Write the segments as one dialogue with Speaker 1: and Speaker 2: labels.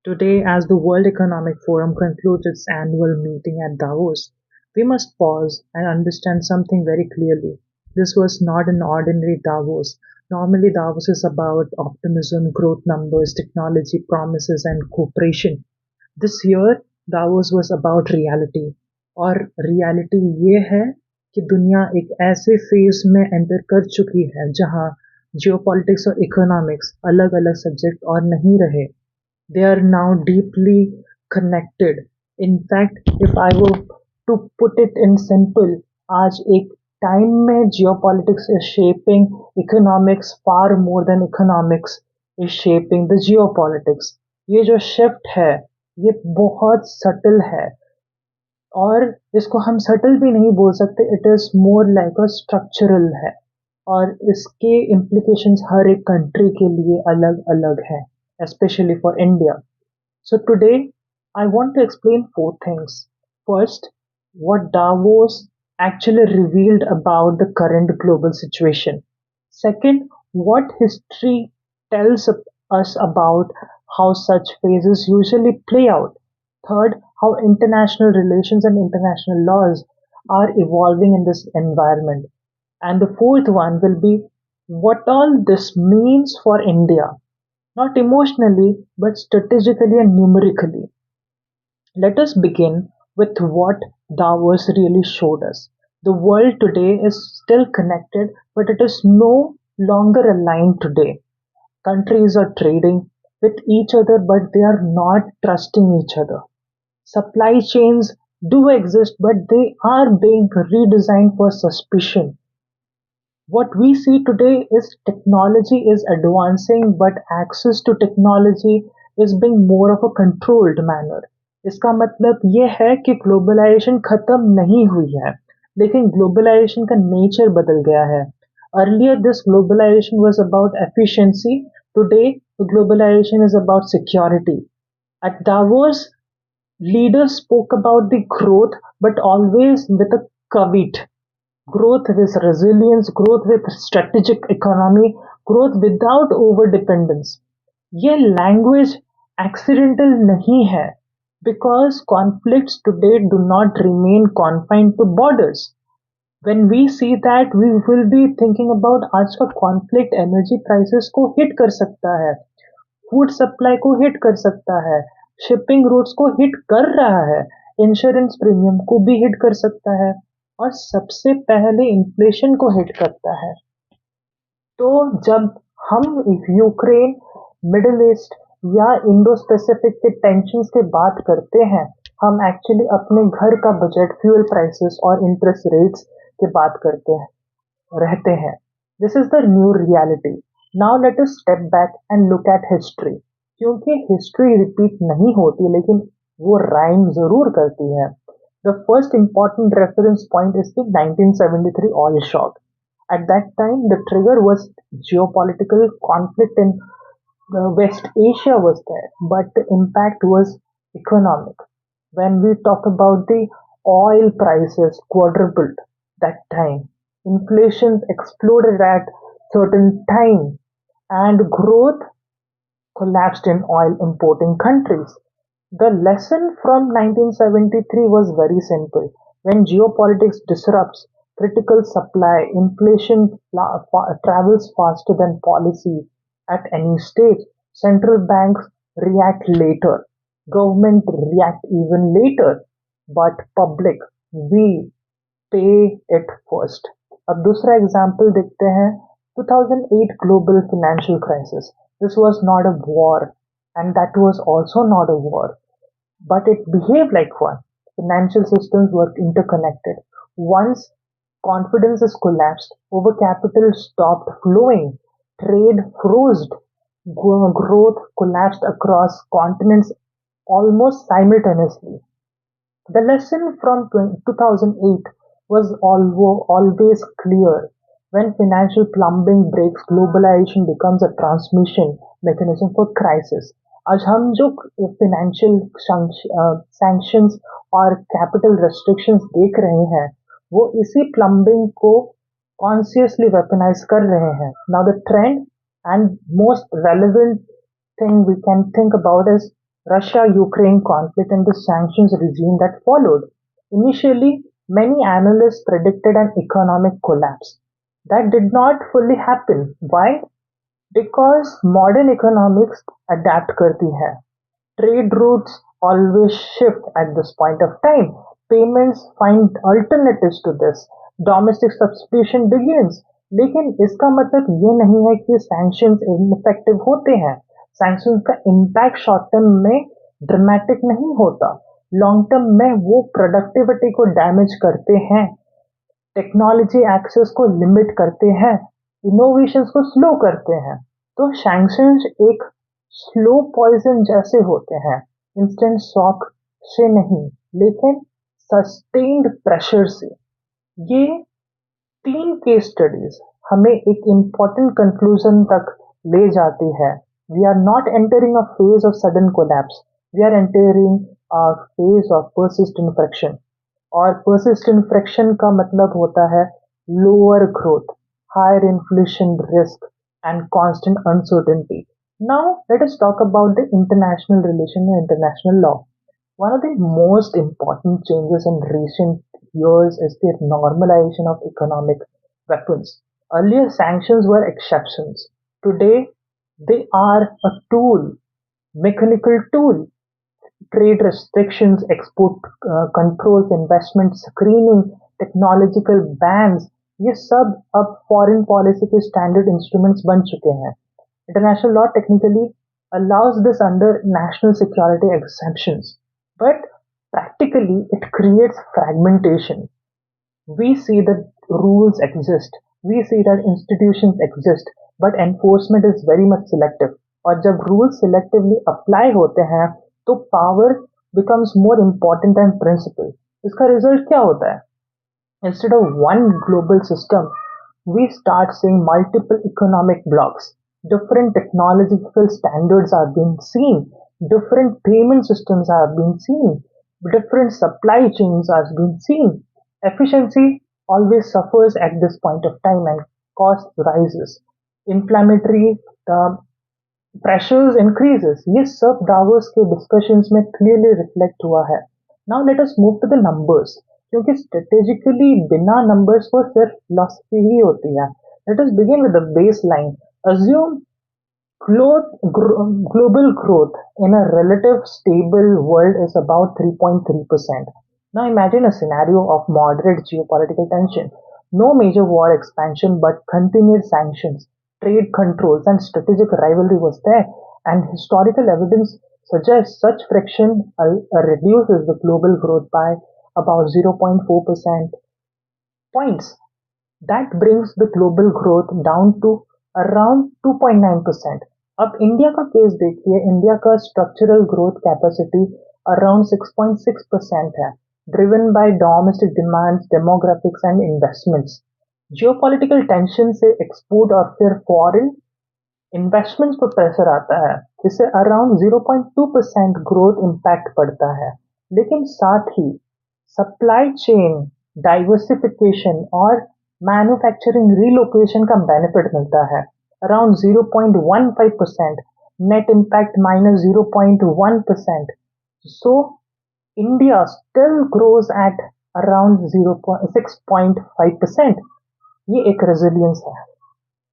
Speaker 1: Today, as the World Economic Forum concludes its annual meeting at Davos, we must pause and understand something very clearly. This was not an ordinary Davos. Normally, Davos is about optimism, growth numbers, technology, promises, and cooperation. This year, Davos was about reality. और reality ये है कि दुनिया एक ऐसे phase में enter कर चुकी है जहां जियोपॉलिटिक्स और इकोनॉमिक्स अलग अलग सब्जेक्ट और नहीं रहे. They are now deeply connected. In fact, if I were to put it in simple, आज एक टाइम में geopolitics is shaping economics far more than economics is shaping the geopolitics. ये जो shift है ये बहुत subtle है और इसको हम subtle भी नहीं बोल सकते. It is more like a structural है और इसके implications हर एक country के लिए अलग अलग हैं, especially for India. So today I want to explain four things. First, what Davos actually revealed about the current global situation. Second, what history tells us about how such phases usually play out. Third, how international relations and international laws are evolving in this environment. And the fourth one will be what all this means for India, not emotionally, but strategically and numerically. Let us begin with what Davos really showed us. The world today is still connected, but it is no longer aligned today. Countries are trading with each other, but they are not trusting each other. Supply chains do exist, but they are being redesigned for suspicion. What we see today is technology is advancing, but access to technology is being more of a controlled manner. इसका मतलब ये है कि globalisation खत्म नहीं हुई है, लेकिन ग्लोबलाइजेशन का नेचर बदल गया है. Earlier, this globalization was about efficiency. Today, the globalization is about security. At Davos, leaders spoke about the growth, but always with a caveat. Growth with resilience, growth with strategic economy, growth without overdependence. ये language accidental नहीं है because conflicts today do not remain confined to borders. When we see that, we will be thinking about आज का conflict energy prices को hit कर सकता है, food supply को हिट कर सकता है, शिपिंग रूट्स को हिट कर रहा है, इंश्योरेंस प्रीमियम को भी हिट कर सकता है और सबसे पहले इन्फ्लेशन को हिट करता है. तो जब हम यूक्रेन, मिडिल ईस्ट या इंडो स्पेसिफिक के टेंशंस की बात करते हैं, हम एक्चुअली अपने घर का बजट, फ्यूल प्राइसेस और इंटरेस्ट रेट्स की बात करते हैं रहते हैं. This is the new reality. Now let us step back and look at history. क्योंकि हिस्ट्री रिपीट नहीं होती, लेकिन वो राइम जरूर करती है. The first important reference point is the 1973 oil shock. At that time, the trigger was geopolitical conflict in West Asia was there, but the impact was economic. When we talk about the oil prices quadrupled that time, inflation exploded at certain time, and growth collapsed in oil importing countries. The lesson from 1973 was very simple. When geopolitics disrupts critical supply, inflation travels faster than policy at any stage. Central banks react later. Government react even later. But public, we pay it first. अब दूसरा example देखते हैं. 2008 global financial crisis. This was not a war, and that was also not a war, but it behaved like one. Financial systems were interconnected. Once confidence is collapsed, over capital stopped flowing, trade froze, growth collapsed across continents almost simultaneously. The lesson from 2008 was always clear. When financial plumbing breaks, globalization becomes a transmission mechanism for crisis. आज हम जो financial sanctions और capital restrictions देख रहे हैं, वो इसी plumbing को consciously weaponize कर रहे हैं. Now the trend and most relevant thing we can think about is Russia-Ukraine conflict and the sanctions regime that followed. Initially, many analysts predicted an economic collapse. That did not fully happen. Why? Because modern economics adapt करती है. Trade routes always shift at this point of time. Payments find alternatives to this. Domestic substitution begins. लेकिन इसका मतलब ये नहीं है कि sanctions ineffective होते हैं. Sanctions का impact short term में dramatic नहीं होता. Long term में वो productivity को damage करते हैं. टेक्नोलॉजी एक्सेस को लिमिट करते हैं, इनोवेशंस को स्लो करते हैं। तो सैंक्शंस एक स्लो पॉइजन जैसे होते हैं, इंस्टेंट शॉक से नहीं, लेकिन सस्टेन्ड प्रेशर से। ये तीन केस स्टडीज हमें एक इम्पॉर्टेंट कंक्लूजन तक ले जाती है। We are not entering a phase of sudden collapse, we are entering a phase of persistent friction. और persistent friction का मतलब होता है lower growth, higher inflation risk and constant uncertainty. Now let us talk about the international relation and international law. One of the most important changes in recent years is the normalization of economic weapons. Earlier sanctions were exceptions. Today they are a tool, mechanical tool. Trade restrictions, export controls, investment screening, technological bans, ये सब अब foreign policy के standard instruments बन चुके हैं. International law technically allows this under national security exemptions, but practically it creates fragmentation. We see that rules exist, we see that institutions exist, but enforcement is very much selective. और जब rules selectively apply होते हैं तो power becomes more important than principle. इसका result क्या होता है? Instead of one global system, we start seeing multiple economic blocks. Different technological standards are being seen, different payment systems are being seen, different supply chains are being seen. Efficiency always suffers at this point of time and cost rises. Inflammatory pressures increases. ये सब Davos के discussions में clearly reflect हुआ है. Now let us move to the numbers. क्योंकि strategically बिना numbers को सिर्फ philosophy ही होती है. Let us begin with the baseline. Assume global growth in a relative stable world is about 3.3%. Now imagine a scenario of moderate geopolitical tension. No major war expansion but continued sanctions, trade controls and strategic rivalry was there, and historical evidence suggests such friction reduces the global growth by about 0.4% points. That brings the global growth down to around 2.9%. अब India का case देखिए, India का structural growth capacity around 6.6% है, driven by domestic demands, demographics and investments. Geopolitical tension से export और फिर foreign investments पर pressure आता है, जिससे अराउंड 0.2% ग्रोथ इम्पैक्ट पड़ता है. लेकिन साथ ही सप्लाई चेन डाइवर्सिफिकेशन और मैन्युफैक्चरिंग रिलोकेशन का बेनिफिट मिलता है, around 0.15%, net impact minus 0.1%. So India still grows at around 6.5%. ये एक रेजिलियंस है.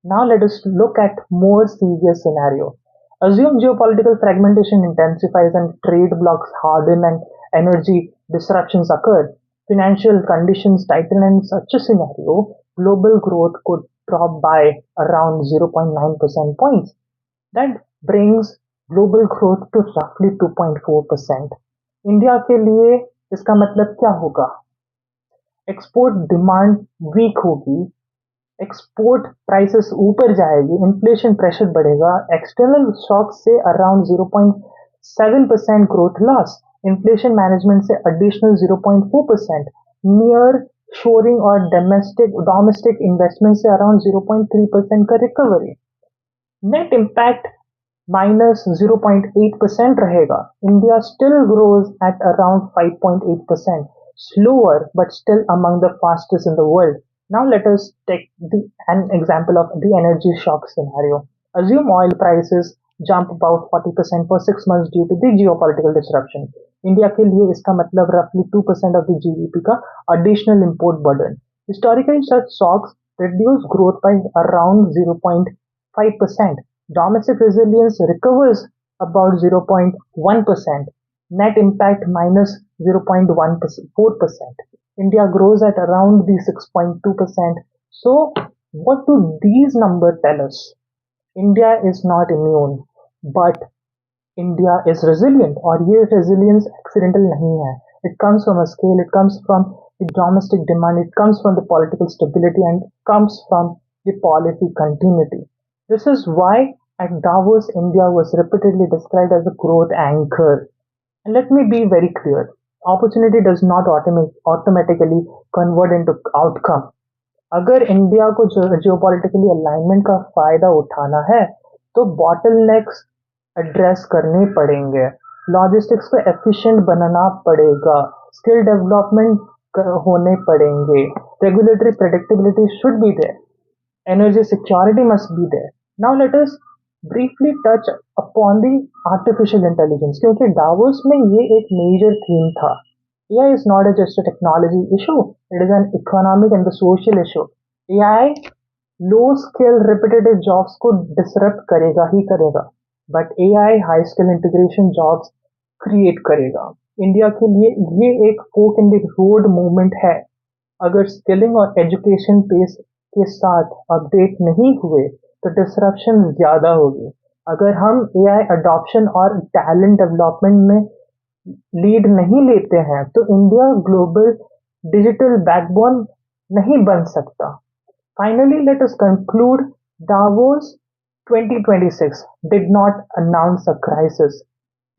Speaker 1: Now let us look at more serious scenario. Assume geopolitical fragmentation intensifies and trade blocks harden and energy disruptions occur. Financial conditions tighten and in such a scenario, global growth could drop by around 0.9% points. That brings global growth to roughly 2.4%. India के लिए इसका मतलब क्या होगा? Export demand week होगी, export prices ऊपर जाएगी, inflation pressure बढ़ेगा, एक्सटर्नल शॉक से around 0.7% growth loss, inflation management से एडिशनल 0.4%, नियर शोरिंग और डोमेस्टिक इन्वेस्टमेंट से अराउंड 0.3% का रिकवरी. नेट इम्पैक्ट माइनस 0.8% रहेगा. India still grows at around 5.8%, slower but still among the fastest in the world. Now let us take an example of the energy shock scenario. Assume oil prices jump about 40% for 6 months due to the geopolitical disruption. India के लिए इसका मतलब roughly 2% of the GDP का additional import burden. Historically, such shocks reduce growth by around 0.5%. Domestic resilience recovers about 0.1%. Net impact minus 0.14%. India grows at around the 6.2%. So, what do these numbers tell us? India is not immune, but India is resilient और ये resilience accidental नहीं है. It comes from a scale, it comes from the domestic demand, it comes from the political stability and comes from the policy continuity. This is why at Davos, India was repeatedly described as a growth anchor. And let me be very clear. Opportunity does not automatically convert into outcome. अगर India को geopolitically alignment का फायदा उठाना है तो bottlenecks address करने पड़ेंगे, logistics को एफिशिएंट बनाना पड़ेगा, स्किल डेवलपमेंट होने पड़ेंगे, regulatory predictability should be there, energy security must be there. Now let us briefly touch upon the artificial intelligence क्योंकि डावोस में ये एक मेजर थीम था. AI is not just a technology issue, it is an economic and the social issue. AI low skill repetitive jobs को disrupt करेगा ही करेगा, but AI high skill integration jobs create करेगा. India के लिए ये एक fork in the road movement है. अगर स्किलिंग और एजुकेशन पेस के साथ अपडेट नहीं हुए तो डिसरप्शन ज्यादा होगी. अगर हम एआई अडॉप्शन और टैलेंट डेवलपमेंट में लीड नहीं लेते हैं तो इंडिया ग्लोबल डिजिटल बैकबोन नहीं बन सकता. Finally, let us conclude. Davos 2026 did not announce a crisis.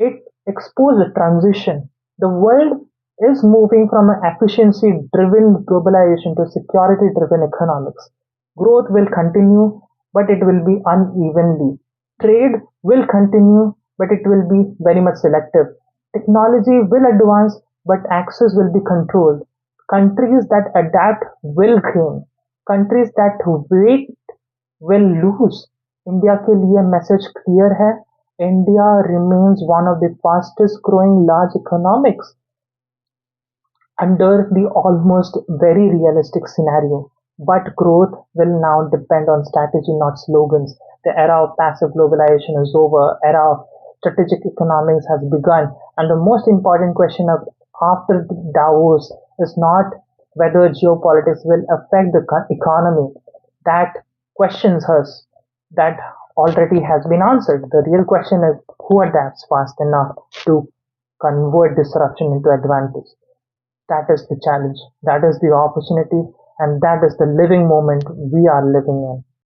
Speaker 1: It exposed a transition. The world is moving from an efficiency-driven globalization to security-driven economics. Growth will continue, but it will be unevenly. Trade will continue, but it will be very much selective. Technology will advance, but access will be controlled. Countries that adapt will gain. Countries that wait will lose. India के लिए message clear है. India remains one of the fastest growing large economics under the almost very realistic scenario. But growth will now depend on strategy, not slogans. The era of passive globalization is over. Era of strategic economics has begun. And the most important question of after Davos is not whether geopolitics will affect the economy. That questions us. That already has been answered. The real question is who adapts fast enough to convert disruption into advantage. That is the challenge, that is the opportunity, and that is the living moment we are living in.